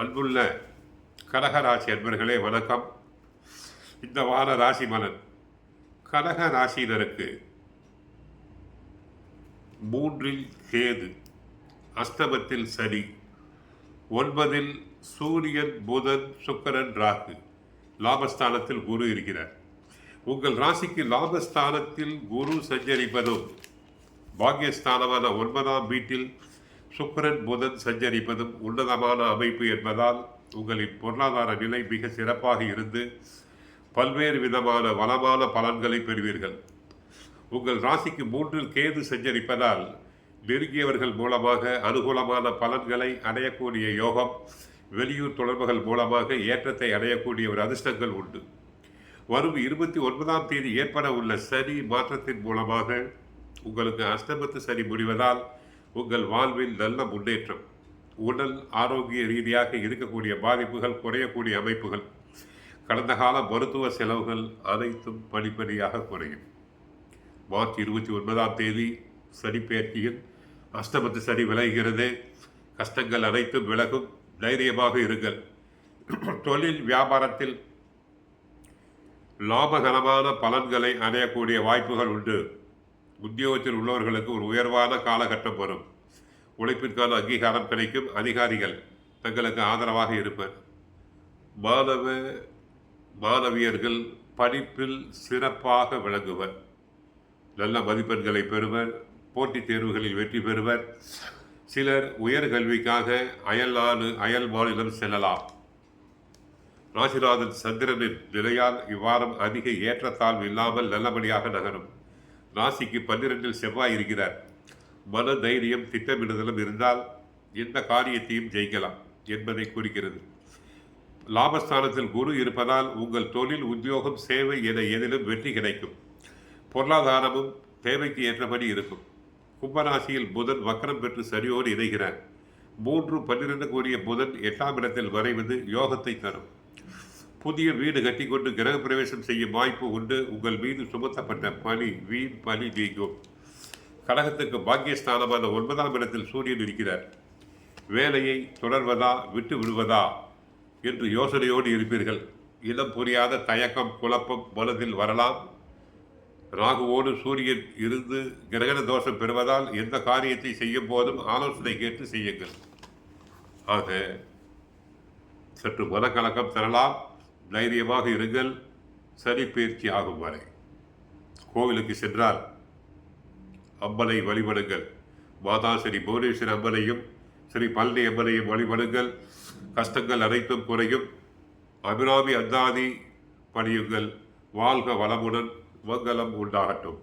அன்புள்ள கடகராசி அன்பர்களே வணக்கம். இந்த வார ராசி பலன். கடக ராசியினருக்கு 3ல் கேது, அஷ்டமத்தில் சனி, 9ல் சூரியன், புதன், சுக்கிரன், ராகு, லாபஸ்தானத்தில் குரு இருக்கிறார். உங்கள் ராசிக்கு லாபஸ்தானத்தில் குரு சஞ்சரிப்பதும் பாக்கியஸ்தானமான 9ஆம் வீட்டில் சுக்கிரன், புதன் சஞ்சரிப்பதும் உன்னதமான அமைப்பு என்பதால் உங்களின் பொருளாதார நிலை மிக சிறப்பாக இருந்து பல்வேறு விதமான வளமான பலன்களை பெறுவீர்கள். உங்கள் ராசிக்கு 3ல் கேது சஞ்சரிப்பதால் நெருங்கியவர்கள் மூலமாக அனுகூலமான பலன்களை அடையக்கூடிய யோகம், வெளியூர் தொடர்புகள் மூலமாக ஏற்றத்தை அடையக்கூடிய ஒரு அதிர்ஷ்டங்கள் உண்டு. வரும் 29ஆம் தேதி ஏற்பட உள்ள சனி மாற்றத்தின் மூலமாக உங்களுக்கு அஷ்டமத்து சனி முடிவதால் உங்கள் வாழ்வில் நல்ல முன்னேற்றம், உடல் ஆரோக்கிய ரீதியாக இருக்கக்கூடிய பாதிப்புகள் குறையக்கூடிய அமைப்புகள், கடந்த கால மருத்துவ செலவுகள் அனைத்தும் படிப்படியாக குறையும். மார்ச் 29ஆம் தேதி சனி பெயர்ச்சியில் அஷ்டமத்து சனி விலகுகிறது. கஷ்டங்கள் அனைத்தும் விலகும். தைரியமாக இருங்கள். தொழில் வியாபாரத்தில் லாபகரமான பலன்களை அடையக்கூடிய வாய்ப்புகள் உண்டு. உத்தியோகத்தில் உள்ளவர்களுக்கு ஒரு உயர்வான காலகட்டம் வரும். உழைப்பிற்கான அங்கீகாரம் கிடைக்கும். அதிகாரிகள் தங்களுக்கு ஆதரவாக இருப்பர். மாணவியர்கள் படிப்பில் சிறப்பாக விளங்குவர். நல்ல மதிப்பெண்களை பெறுவர். போட்டித் தேர்வுகளில் வெற்றி பெறுவர். சிலர் உயர்கல்விக்காக அயல் மாநிலம் செல்லலாம். ராசிநாதன் சந்திரனின் நிலையால் இவ்வாரம் அதிக ஏற்றத்தாழ்வு இல்லாமல் நல்லபடியாக நகரும். ராசிக்கு 12ல் செவ்வாய் இருக்கிறார். மன தைரியம், திட்டமிடுதலும் இருந்தால் எந்த காரியத்தையும் ஜெயிக்கலாம் என்பதை குறிக்கிறது. லாபஸ்தானத்தில் குரு இருப்பதால் உங்கள் தொழில், உத்தியோகம், சேவை என எதிலும் வெற்றி கிடைக்கும். பொருளாதாரமும் தேவைக்கு ஏற்றபடி இருக்கும். கும்பராசியில் புதன் வக்கரம் பெற்று சரியோடு இணைகிறார். 3-12 கூறிய புதன் 8ஆம் இடத்தில் மறைவது யோகத்தை தரும். புதிய வீடு கட்டிக்கொண்டு கிரக பிரவேசம் செய்யும் வாய்ப்பு உண்டு. உங்கள் மீது சுமத்தப்பட்ட வீண் பணி நீங்கும். கடகத்துக்கு பாக்கியஸ்தானமான 9ஆம் இடத்தில் சூரியன் இருக்கிறார். வேலையை தொடர்வதா விட்டு விடுவதா என்று யோசனையோடு இருப்பீர்கள். இனம் புரியாத தயக்கம், குழப்பம் மனதில் வரலாம். ராகுவோடு சூரியன் இருந்து கிரகண தோஷம் பெறுவதால் எந்த காரியத்தை செய்யும் போதும் ஆலோசனை கேட்டு செய்யுங்கள். ஆக சற்று மனக்கலக்கம் தரலாம். தைரியமாக இருங்கள். சனி பயிற்சி ஆகும் வரை கோவிலுக்கு சென்றால் அம்மனை வழிபடுங்கள். மாதா ஸ்ரீ புவனேஸ்வரி அம்மனையும் ஸ்ரீ பழனி அம்மனையும் வழிபடுங்கள். கஷ்டங்கள் அனைத்தும் குறையும். அபிராமி அந்தாதி பணியுங்கள். வாழ்க வளமுடன். மங்களம் உண்டாகட்டும்.